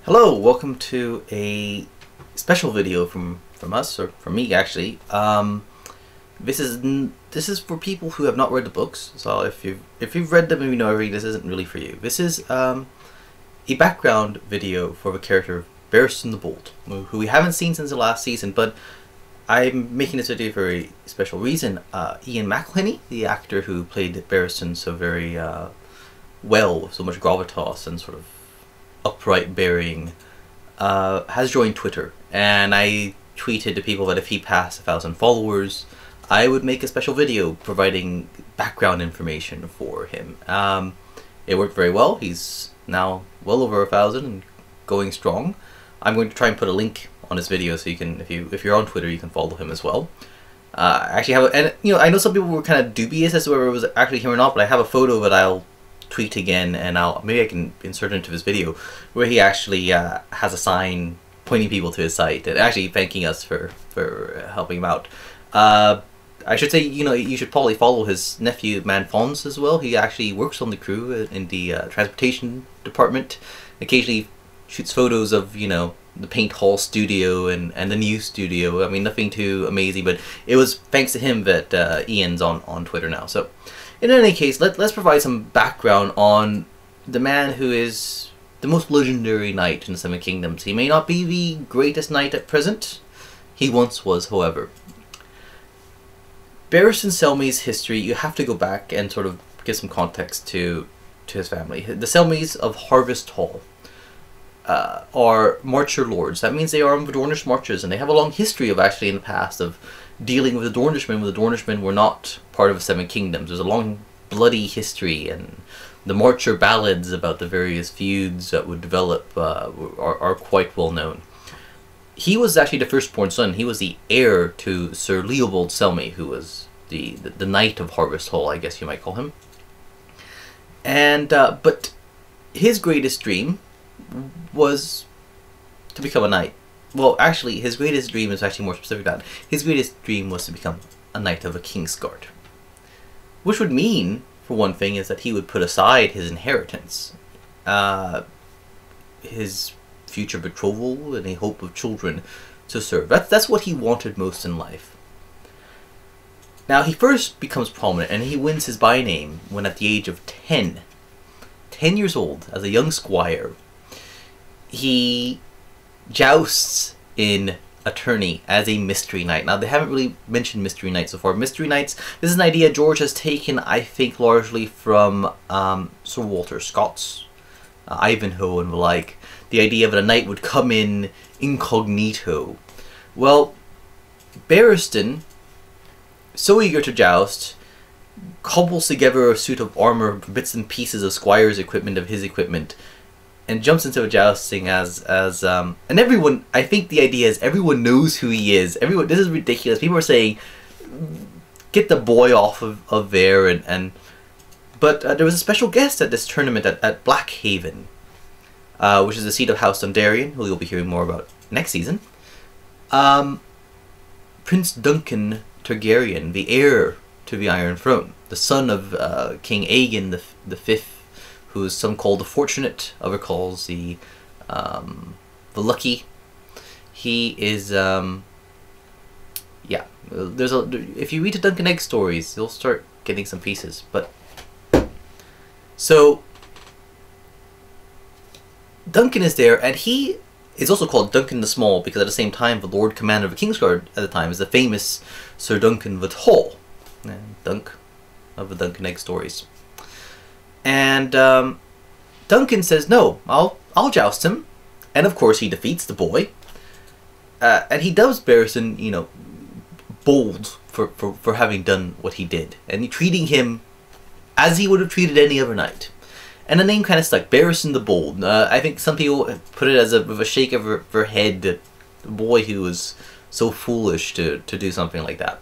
Hello, welcome to a special video from us, or from me actually. This is for people who have not read the books. So if you've read them and you know already, this isn't really for you. This is a background video for the character Barristan the Bold, who we haven't seen since the last season, but I'm making this video for a special reason. Ian McElhinney, the actor who played Barristan so very well, with so much gravitas and sort of upright bearing, has joined Twitter, and I tweeted to people that if he passed 1,000 followers, I would make a special video providing background information for him. It worked very well. He's now well over 1,000 and going strong. I'm going to try and put a link on his video so you can, if you're on Twitter, you can follow him as well. I actually have, and I know some people were kind of dubious as to whether it was actually him or not, but I have a photo that I'll tweet again, and maybe I can insert it into his video, where he actually has a sign pointing people to his site and actually thanking us for helping him out. I should say, you should probably follow his nephew Manfons as well. He actually works on the crew in the transportation department. Occasionally shoots photos of the paint hall studio and the new studio. I mean, nothing too amazing, but it was thanks to him that Ian's on Twitter now. So in any case, let's provide some background on the man who is the most legendary knight in the Seven Kingdoms. He may not be the greatest knight at present. He once was, however. Barristan Selmy's history, you have to go back and sort of give some context to his family. The Selmys of Harvest Hall are marcher lords. That means they are on the Dornish marches, and they have a long history of actually in the past of dealing with the Dornishmen when the Dornishmen were not part of the Seven Kingdoms. There's a long bloody history, and the Marcher ballads about the various feuds that would develop are quite well known. He was actually the firstborn son. He was the heir to Sir Leopold Selmy, who was the Knight of Harvest Hall, I guess you might call him. And but his greatest dream was to become a knight. Well, actually, his greatest dream is actually more specific than that. His greatest dream was to become a knight of a Kingsguard. Which would mean, for one thing, is that he would put aside his inheritance, his future betrothal, and a hope of children to serve. That's what he wanted most in life. Now, he first becomes prominent, and he wins his byname when at the age of 10 years old, as a young squire, he jousts in a tourney as a mystery knight. Now, they haven't really mentioned mystery knights so far. Mystery knights, this is an idea George has taken, I think, largely from Sir Walter Scott's Ivanhoe and the like. The idea that a knight would come in incognito. Well, Barristan, so eager to joust, cobbles together a suit of armor, bits and pieces of squire's equipment, of his equipment, and jumps into a jousting as and everyone, I think the idea is everyone knows who he is. Everyone, this is ridiculous. People are saying, get the boy off of there, but there was a special guest at this tournament at Blackhaven, which is the seat of House Dondarrion, who you'll be hearing more about next season. Prince Duncan Targaryen, the heir to the Iron Throne, the son of King Aegon the Fifth, who some call the Fortunate, other calls the Lucky. He is yeah. If you read the Dunk and Egg stories, you'll start getting some pieces. But so Duncan is there, and he is also called Duncan the Small because at the same time the Lord Commander of the Kingsguard at the time is the famous Sir Duncan the Tall, Dunk of the Dunk and Egg stories. And Duncan says, no, I'll joust him. And of course he defeats the boy. And he dubs Barristan, bold for having done what he did. And treating him as he would have treated any other knight. And the name kind of stuck, Barristan the Bold. I think some people put it as with a shake of her head, that the boy who was so foolish to do something like that.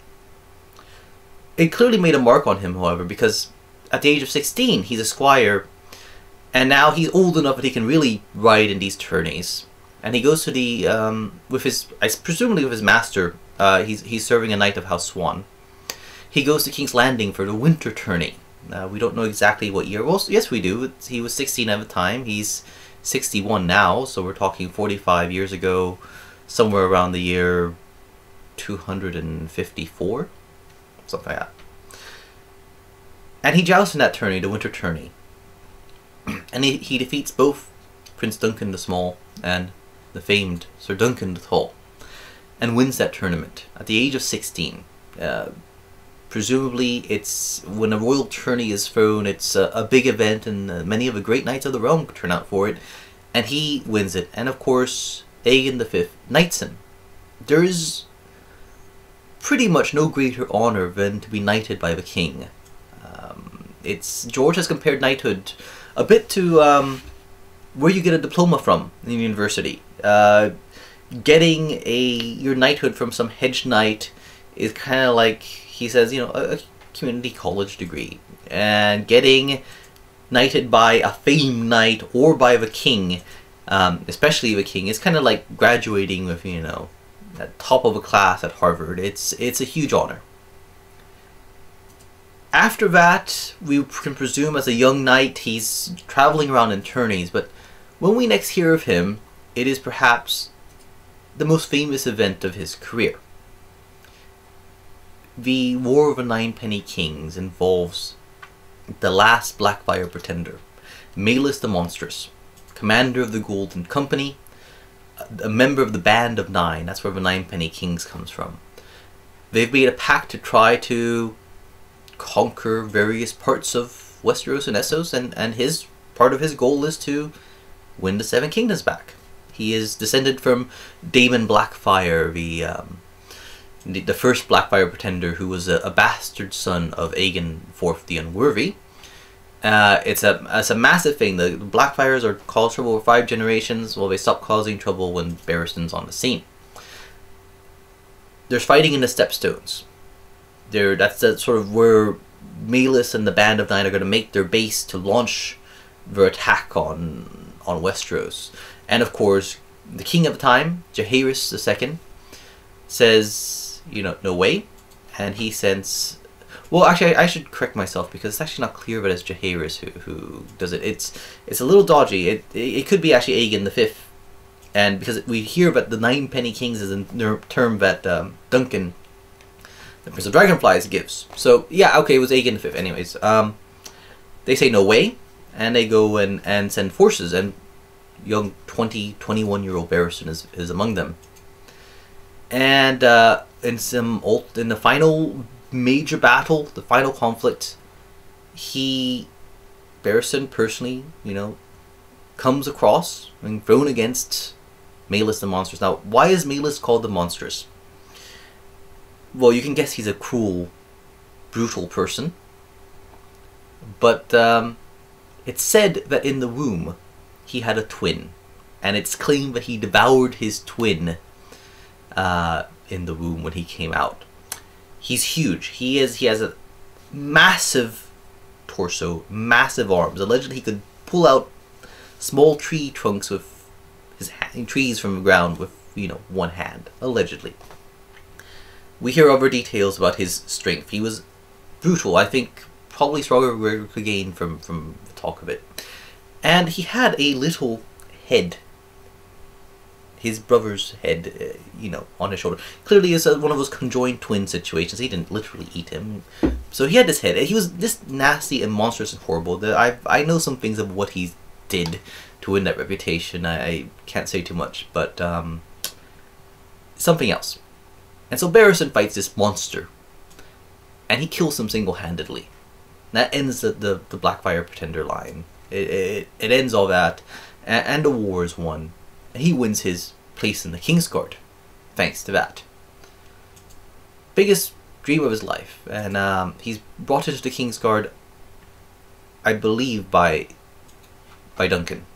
It clearly made a mark on him, however, because at the age of 16, he's a squire, and now he's old enough that he can really ride in these tourneys. And he goes to the, presumably with his master, he's serving a knight of House Swan. He goes to King's Landing for the winter tourney. We don't know exactly what year. Well, yes, we do. He was 16 at the time. He's 61 now, so we're talking 45 years ago, somewhere around the year 254, something like that. And he jousts in that tourney, the winter tourney. And he defeats both Prince Duncan the Small and the famed Sir Duncan the Tall, and wins that tournament at the age of 16. Presumably, it's when a royal tourney is thrown, it's a big event, and many of the great knights of the realm turn out for it, and he wins it. And of course, Aegon V knights him. There is pretty much no greater honor than to be knighted by the king. George has compared knighthood a bit to where you get a diploma from in university. Getting your knighthood from some hedge knight is kind of like, he says, you know, a community college degree. And getting knighted by a famed knight or by the king, especially the king, is kind of like graduating with, you know, at top of a class at Harvard. It's a huge honor. After that, we can presume as a young knight he's traveling around in tourneys, but when we next hear of him, it is perhaps the most famous event of his career. The War of the Ninepenny Kings involves the last Blackfire pretender, Maelys the Monstrous, commander of the Golden Company, a member of the Band of Nine. That's where the Ninepenny Kings comes from. They've made a pact to try to conquer various parts of Westeros and Essos, and his part of his goal is to win the Seven Kingdoms back. He is descended from Daemon Blackfire, the first Blackfire pretender, who was a bastard son of Aegon IV the Unworthy. It's a massive thing. The Blackfires are caused trouble for 5 generations. Well, they stop causing trouble when Barristan's on the scene. There's fighting in the Stepstones. That's sort of where Maelys and the Band of Nine are going to make their base to launch their attack on Westeros. And of course, the king at the time, Jaehaerys II, says, you know, no way. And he sends... Well, actually, I should correct myself, because it's actually not clear that it's Jaehaerys who does it. It's a little dodgy. It could be actually Aegon V. And because we hear that the Ninepenny Kings is a term that Duncan, the Prince of Dragonflies, gives. So, yeah, okay, it was Aegon V. Anyways, they say no way, and they go and send forces, and young 21-year-old Barristan is among them. And in the final major battle, the final conflict, Barristan personally, you know, comes across and thrown against Maelys the Monstrous. Now, why is Maelys called the Monstrous? Well, you can guess he's a cruel, brutal person. But it's said that in the womb he had a twin, and it's claimed that he devoured his twin in the womb when he came out. He's huge. He has a massive torso, massive arms. Allegedly, he could pull out small tree trunks with his trees from the ground with, you know, one hand. Allegedly. We hear other details about his strength. He was brutal. I think probably stronger than we could gain from the talk of it. And he had a little head. His brother's head, you know, on his shoulder. Clearly, it's one of those conjoined twin situations. He didn't literally eat him. So he had this head. He was this nasty and monstrous and horrible. I know some things of what he did to win that reputation. I can't say too much, but something else. And so Barristan fights this monster, and he kills him single-handedly. That ends the Blackfire Pretender line. It ends all that, and the war is won. He wins his place in the Kingsguard, thanks to that. Biggest dream of his life, and he's brought into the Kingsguard, I believe, by Duncan.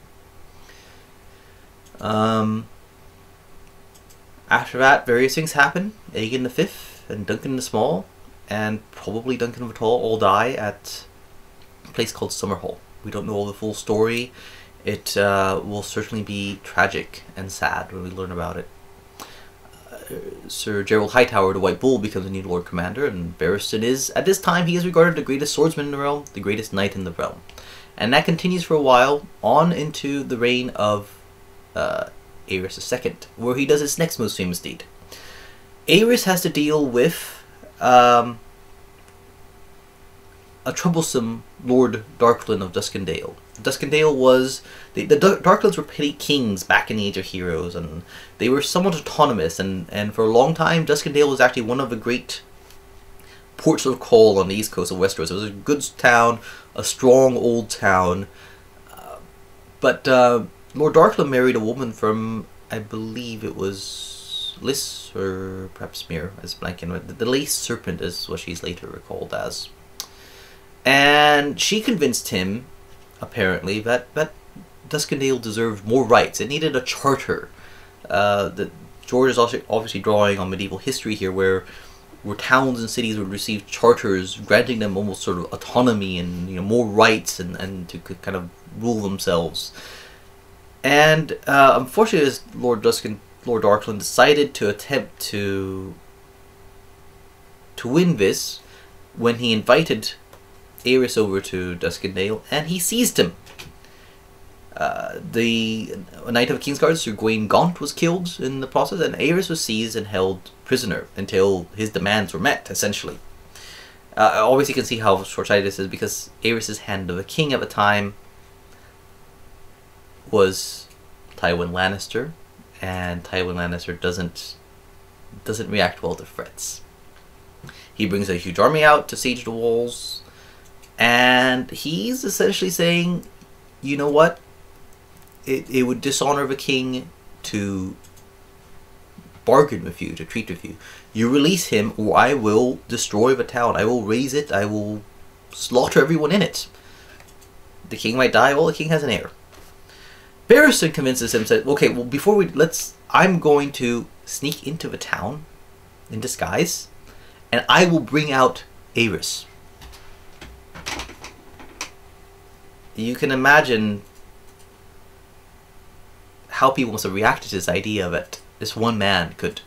After that, various things happen. Aegon V and Duncan the Small, and probably Duncan the Tall, all die at a place called Summerholt. We don't know all the full story. It will certainly be tragic and sad when we learn about it. Sir Gerald Hightower, the White Bull, becomes a new Lord Commander, and Barristan is, at this time, he is regarded the greatest swordsman in the realm, the greatest knight in the realm. And that continues for a while, on into the reign of Aerys II, where he does his next most famous deed. Aerys has to deal with a troublesome Lord Darkland of Duskendale. Duskendale was... The Darklands were petty kings back in the Age of Heroes, and they were somewhat autonomous, and for a long time Duskendale was actually one of the great ports of call on the east coast of Westeros. It was a good town, a strong old town, but Lord Darkland married a woman from, I believe it was Lys, or perhaps Mere, as blanking. The Lace Serpent is what she's later recalled as. And she convinced him, apparently, that Duskendale deserved more rights. It needed a charter. That George is also obviously drawing on medieval history here, where towns and cities would receive charters granting them almost sort of autonomy and more rights and to kind of rule themselves. And unfortunately, as Lord Darkland decided to attempt to win this when he invited Aerys over to Duskendale, and he seized him. The Knight of Kingsguard, Sir Gawain Gaunt, was killed in the process, and Aerys was seized and held prisoner until his demands were met, essentially. Obviously, you can see how short-sighted this is, because Aerys' hand of the king at the time was Tywin Lannister, and Tywin Lannister doesn't react well to threats. He brings a huge army out to siege the walls, and he's essentially saying, you know what? It would dishonor the king to bargain with you, to treat with you. You release him, or I will destroy the town. I will raze it. I will slaughter everyone in it. The king might die. Well, the king has an heir. Barristan convinces him, said, okay, well, before I'm going to sneak into the town in disguise, and I will bring out Aerys. You can imagine how people must have reacted to this idea that this one man could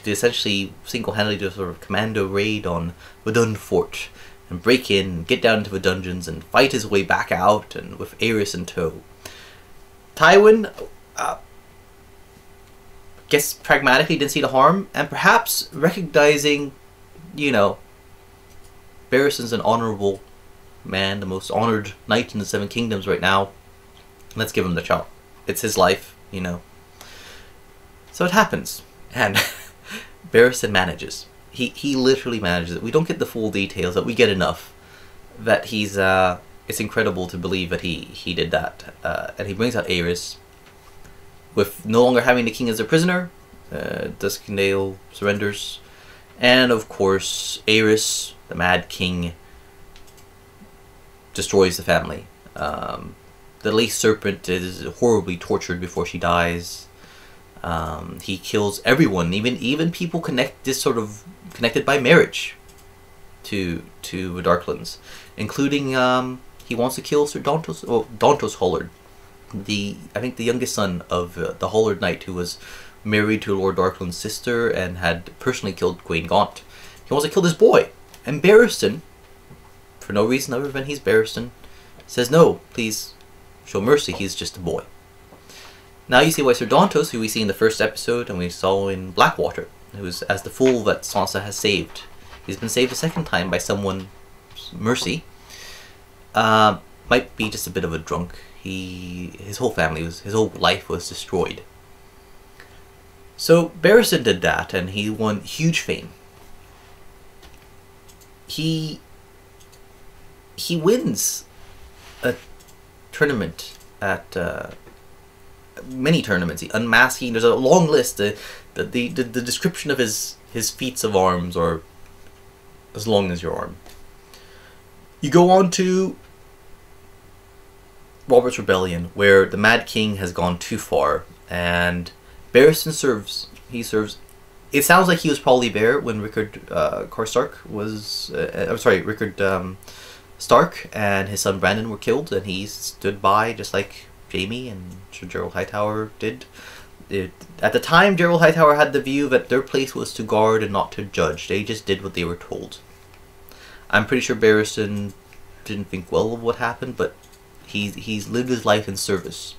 essentially single-handedly do a sort of commando raid on the Dun Fort and break in, get down into the dungeons, and fight his way back out, and with Aerys in tow. Tywin, guess pragmatically didn't see the harm, and perhaps recognizing, Barristan's an honorable man, the most honored knight in the Seven Kingdoms right now. Let's give him the shot. It's his life, So it happens, and Barristan manages. He literally manages it. We don't get the full details, but we get enough that he's. It's incredible to believe that he did that, and he brings out Aerys. With no longer having the king as a prisoner, Duskendale surrenders, and of course Aerys, the Mad King, destroys the family. The Lace Serpent is horribly tortured before she dies. He kills everyone, even people connected by marriage to the Darklands, including he wants to kill Sir Dontos Hollard, I think the youngest son of the Hollard Knight, who was married to Lord Darkland's sister and had personally killed Gawain Gaunt. He wants to kill this boy, and Barristan, for no reason other than he's Barristan, says no, please show mercy, he's just a boy. Now you see why Sir Dontos, who we see in the first episode and we saw in Blackwater, who's as the fool that Sansa has saved, he's been saved a second time by someone's mercy, might be just a bit of a drunk. His whole life was destroyed. So Barristan did that, and he won huge fame. He wins a tournament at many tournaments. The Unmasking. There's a long list. The description of his feats of arms are as long as your arm. You go on to Robert's Rebellion, where the Mad King has gone too far, and Barristan serves. He serves. It sounds like he was probably there when Rickard Stark and his son Brandon were killed, and he stood by just like Jaime and Sir Gerald Hightower did. At the time, Gerald Hightower had the view that their place was to guard and not to judge. They just did what they were told. I'm pretty sure Barristan didn't think well of what happened, but he's lived his life in service.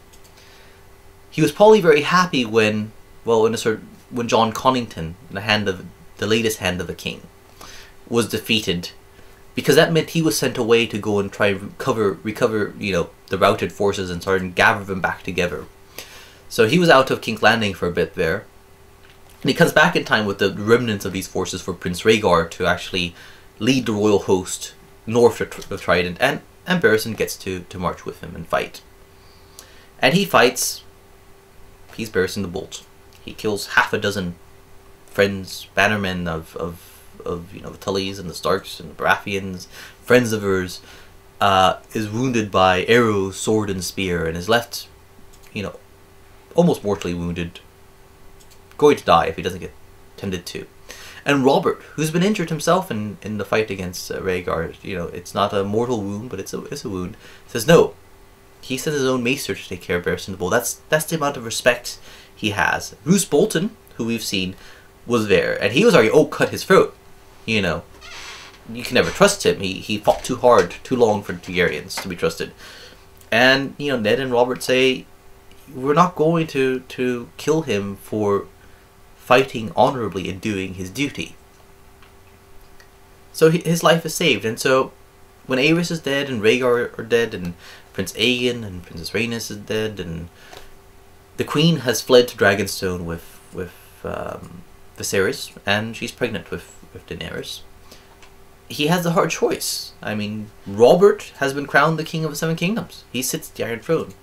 He was probably very happy when, well, when John Connington, the latest Hand of the King, was defeated, because that meant he was sent away to go and try and recover, the routed forces and try and gather them back together. So he was out of King's Landing for a bit there. And he comes back in time with the remnants of these forces for Prince Rhaegar to actually lead the royal host north of Trident, and Barristan gets to march with him and fight. And he fights. He's Barristan the Bold. He kills half a dozen friends, bannermen of the Tullys and the Starks and the Baratheons, friends of hers, is wounded by arrow, sword, and spear, and is left, almost mortally wounded, going to die if he doesn't get tended to. And Robert, who's been injured himself in the fight against Rhaegar, it's not a mortal wound, but it's a wound, says no. He sends his own maester to take care of Barristan the Bold. That's the amount of respect he has. Roose Bolton, who we've seen, was there, and he was already cut his throat. You can never trust him. He fought too hard, too long for the Targaryens to be trusted. And Ned and Robert say, we're not going to kill him for fighting honorably and doing his duty. So his life is saved. And so when Aerys is dead and Rhaegar are dead and Prince Aegon and Princess Rhaenys is dead and the Queen has fled to Dragonstone with Viserys, and she's pregnant with Daenerys, he has the hard choice. I mean, Robert has been crowned the King of the Seven Kingdoms. He sits the Iron Throne.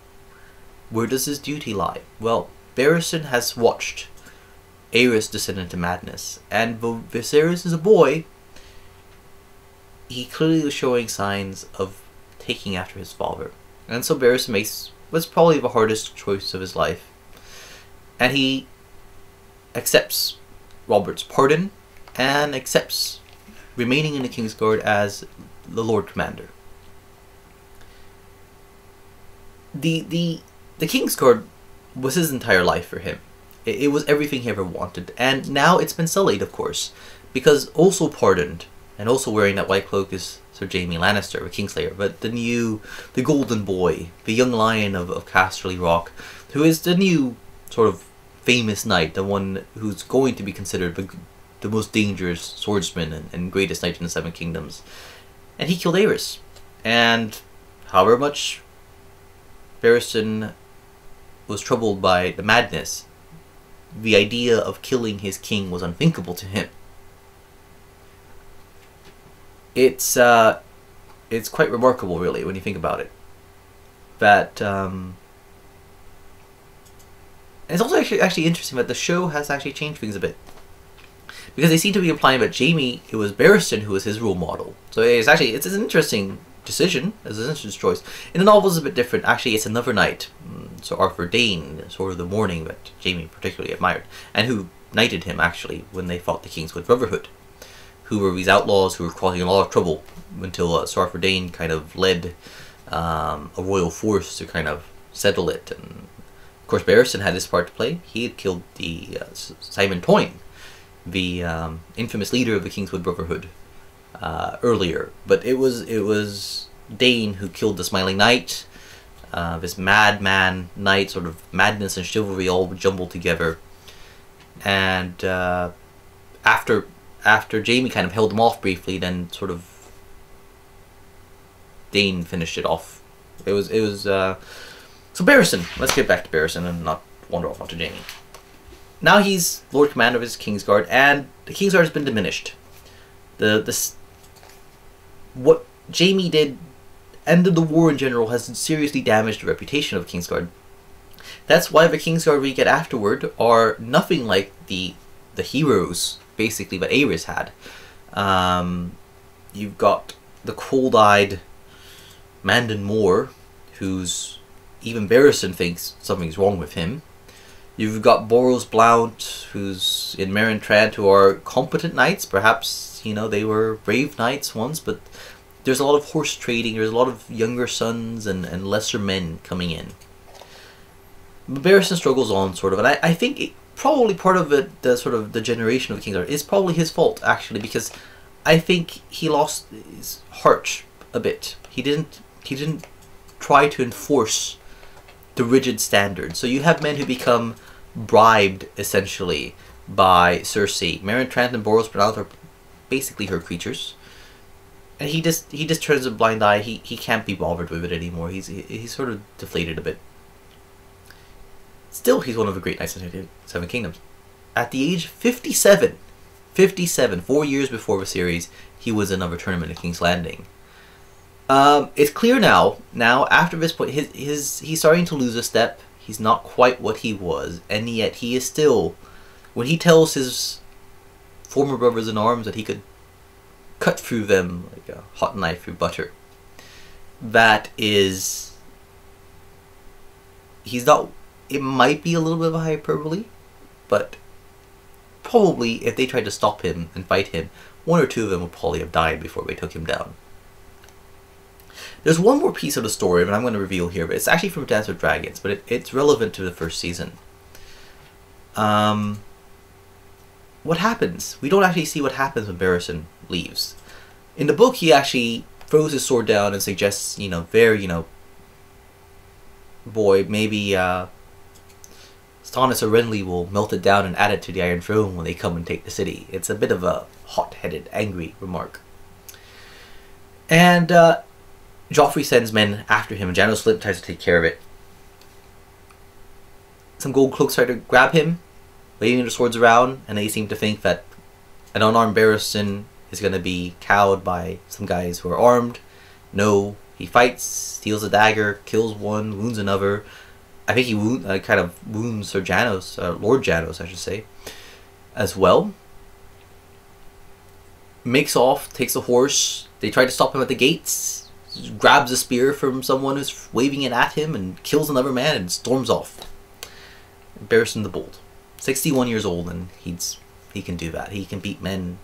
Where does his duty lie? Well, Barristan has watched Aerys descend into madness, and though Viserys is a boy, he clearly was showing signs of taking after his father. And so Barristan makes what's probably the hardest choice of his life. And he accepts Robert's pardon and accepts remaining in the Kingsguard as the Lord Commander. The Kingsguard was his entire life for him. It was everything he ever wanted. And now it's been sullied, of course, because also pardoned and also wearing that white cloak is Sir Jaime Lannister, the Kingslayer, but the golden boy, the young lion of Casterly Rock, who is the new sort of famous knight, the one who's going to be considered the most dangerous swordsman and greatest knight in the Seven Kingdoms. And he killed Aerys. And however much Barristan was troubled by the madness, the idea of killing his king was unthinkable to him. It's quite remarkable, really, when you think about it. That it's also actually interesting that the show has actually changed things a bit, because they seem to be implying that Jaime, it was Barristan who was his role model. So it's an interesting decision, it's an interesting choice. In the novel, it's a bit different. Actually, it's another knight, Sir Arthur Dane, sort of the Mourning, that Jaime particularly admired, and who knighted him actually when they fought the Kingswood Brotherhood, who were these outlaws who were causing a lot of trouble until Sir Arthur Dane kind of led a royal force to kind of settle it. And of course, Barristan had his part to play. He had killed the Simon Toyne, the infamous leader of the Kingswood Brotherhood, earlier, but it was Dane who killed the Smiling Knight, this madman knight, sort of madness and chivalry all jumbled together. And after Jaime kind of held them off briefly, then sort of Dane finished it off. It was so Barristan. Let's get back to Barristan and not wander off onto Jaime. Now he's Lord Commander of his Kingsguard, and the Kingsguard has been diminished. What Jaime did, and the war in general, has seriously damaged the reputation of Kingsguard. That's why the Kingsguard we get afterward are nothing like the heroes, basically, that Aerys had. You've got the cold-eyed Mandon Moore, who's even Barristan thinks something's wrong with him. You've got Boros Blount, who's in Meryn Trant, who are competent knights. Perhaps, they were brave knights once, but there's a lot of horse trading, there's a lot of younger sons and lesser men coming in. But Barristan struggles on, sort of, and I think probably part of it, the generation of the Kingsguard is probably his fault, actually, because I think he lost his heart a bit. He didn't try to enforce the rigid standards. So you have men who become bribed essentially by Cersei. Meryn Trant and Boros Bernard are basically her creatures, and he just turns a blind eye. He can't be bothered with it anymore. He's sort of deflated a bit. Still, he's one of the great knights in the Seven Kingdoms. At the age of 57, 4 years before the series, he was in another tournament at King's Landing. It's clear now after this point, he's starting to lose a step. He's not quite what he was, and yet he is still, when he tells his former brothers in arms that he could cut through them like a hot knife through butter, that is, he's not, it might be a little bit of a hyperbole, but probably if they tried to stop him and fight him, one or two of them would probably have died before they took him down. There's one more piece of the story that I'm going to reveal here, but it's actually from Dance with Dragons, but it's relevant to the first season. What happens? We don't actually see what happens when Barristan leaves. In the book, he actually throws his sword down and suggests, boy, maybe Stannis or Renly will melt it down and add it to the Iron Throne when they come and take the city. It's a bit of a hot-headed, angry remark. And Joffrey sends men after him, and Janos tries to take care of it. Some gold cloaks try to grab him, waving their swords around, and they seem to think that an unarmed Barristan is going to be cowed by some guys who are armed. No, he fights, steals a dagger, kills one, wounds another. I think he kind of wounds Sir Janos, Lord Janos, I should say, as well. Makes off, takes a horse. They try to stop him at the gates. Grabs a spear from someone who's waving it at him and kills another man and storms off. Barristan the Bold. 61 years old, and he can do that. He can beat men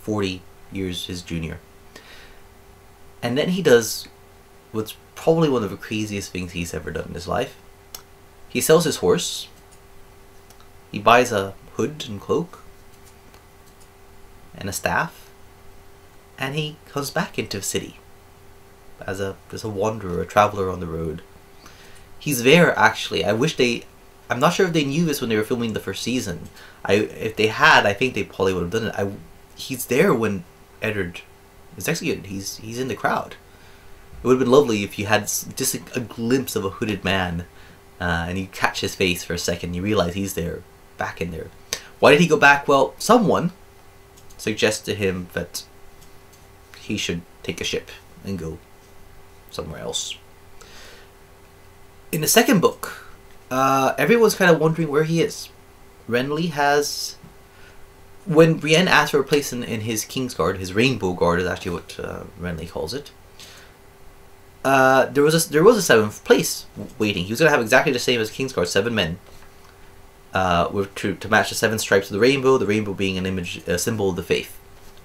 40 years his junior. And then he does what's probably one of the craziest things he's ever done in his life. He sells his horse. He buys a hood and cloak and a staff, and he comes back into the city as a wanderer, a traveler on the road. He's there, actually. I'm not sure if they knew this when they were filming the first season. If they had, I think they probably would have done it. He's there when Eddard is executed. He's in the crowd. It would have been lovely if you had just a glimpse of a hooded man, and you catch his face for a second, you realize he's there, back in there. Why did he go back? Well, someone suggested to him that he should take a ship and go somewhere else. In the second book, everyone's kind of wondering where he is. Renly has... When Brienne asked for a place in his Kingsguard, his Rainbow Guard is actually what Renly calls it, there was a seventh place waiting. He was going to have exactly the same as Kingsguard, 7 men, to match the 7 stripes of the rainbow being an image, a symbol of the faith.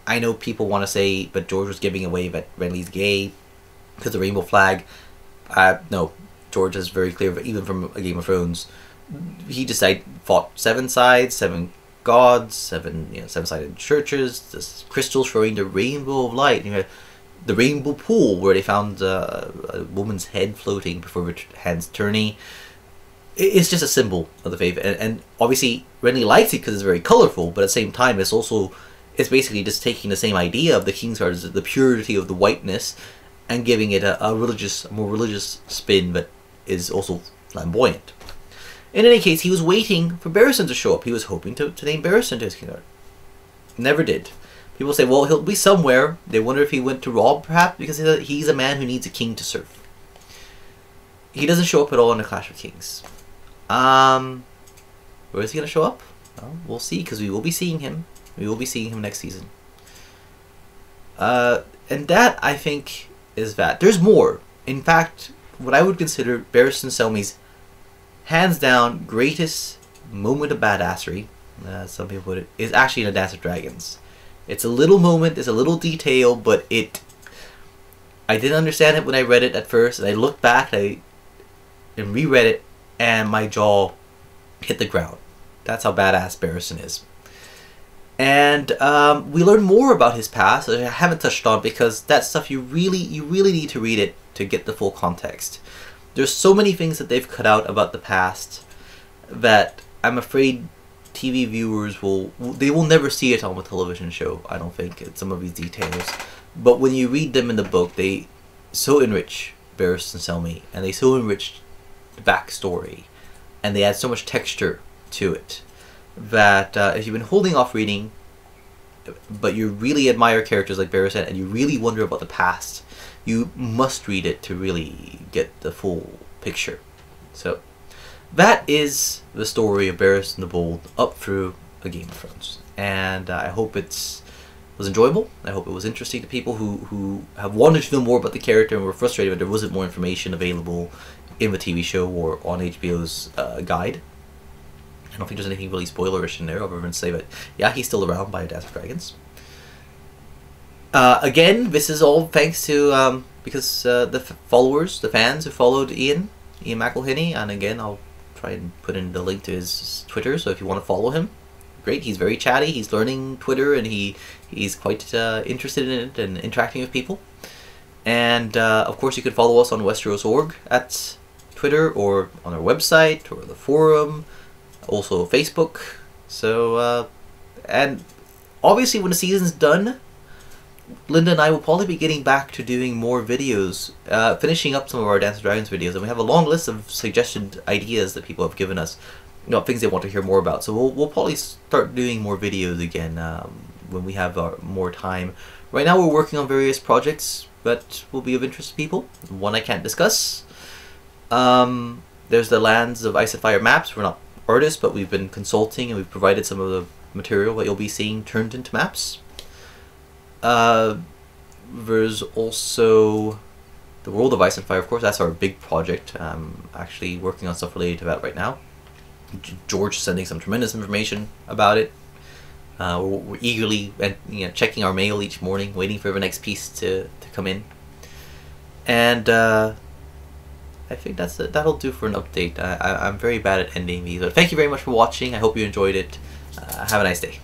I know people want to say, but George was giving away that Renly's gay because the rainbow flag. No, George is very clear, even from a Game of Thrones, he decided fought 7 sides, 7 gods, 7 7-sided churches, this crystals showing the rainbow of light. You know, the rainbow pool where they found a woman's head floating before her hands turning. It's just a symbol of the faith, and obviously Renly likes it because it's very colorful, but at the same time it's basically just taking the same idea of the Kingsguard, the purity of the whiteness, and giving it a more religious spin that is also flamboyant. In any case, he was waiting for Barristan to show up. He was hoping to name Barristan to his Kingsguard. Never did. People say, well, he'll be somewhere. They wonder if he went to Robb, perhaps, because he's a man who needs a king to serve. He doesn't show up at all in the Clash of Kings. Where is he going to show up? Well, we'll see, because we will be seeing him. We will be seeing him next season. And that, I think, is that. There's more. In fact, what I would consider Barristan Selmy's hands down greatest moment of badassery, some people put it, is actually in A Dance of Dragons. It's a little moment, it's a little detail, but I didn't understand it when I read it at first, and I looked back and reread it, and my jaw hit the ground. That's how badass Barristan is. And we learn more about his past, which I haven't touched on because that stuff you really need to read it to get the full context. There's so many things that they've cut out about the past that I'm afraid TV viewers will never see it on a television show, I don't think, some of these details. But when you read them in the book, they so enrich Barristan and Selmy, and they so enrich the backstory, and they add so much texture to it, that if you've been holding off reading, but you really admire characters like Barristan, and you really wonder about the past, you must read it to really get the full picture. So that is the story of Barristan the Bold up through A Game of Thrones, and I hope it was enjoyable. I hope it was interesting to people who have wanted to know more about the character and were frustrated that there wasn't more information available in the TV show or on HBO's guide. I don't think there's anything really spoilerish in there other than to say that, yeah, he's still around by Dance with Dragons. Again, this is all thanks to, because the followers, the fans who followed Ian McElhinney, and again, I'll try and put in the link to his Twitter, so if you want to follow him, great. He's very chatty, he's learning Twitter, and he's quite interested in it and interacting with people. And, of course, you can follow us on Westeros.org at Twitter, or on our website, or the forum, also Facebook. So and obviously when the season's done, Linda and I will probably be getting back to doing more videos, finishing up some of our Dance with Dragons videos, and we have a long list of suggested ideas that people have given us, things they want to hear more about. So we'll probably start doing more videos again when we have more time. Right now we're working on various projects that will be of interest to people. One I can't discuss. There's the Lands of Ice and Fire maps. We're not artists, but we've been consulting and we've provided some of the material that you'll be seeing turned into maps. There's also the World of Ice and Fire, of course. That's our big project. I'm actually working on stuff related to that right now. George is sending some tremendous information about it. We're eagerly checking our mail each morning, waiting for the next piece to come in. And I think that'll do for an update. I'm very bad at ending these, but thank you very much for watching. I hope you enjoyed it. Have a nice day.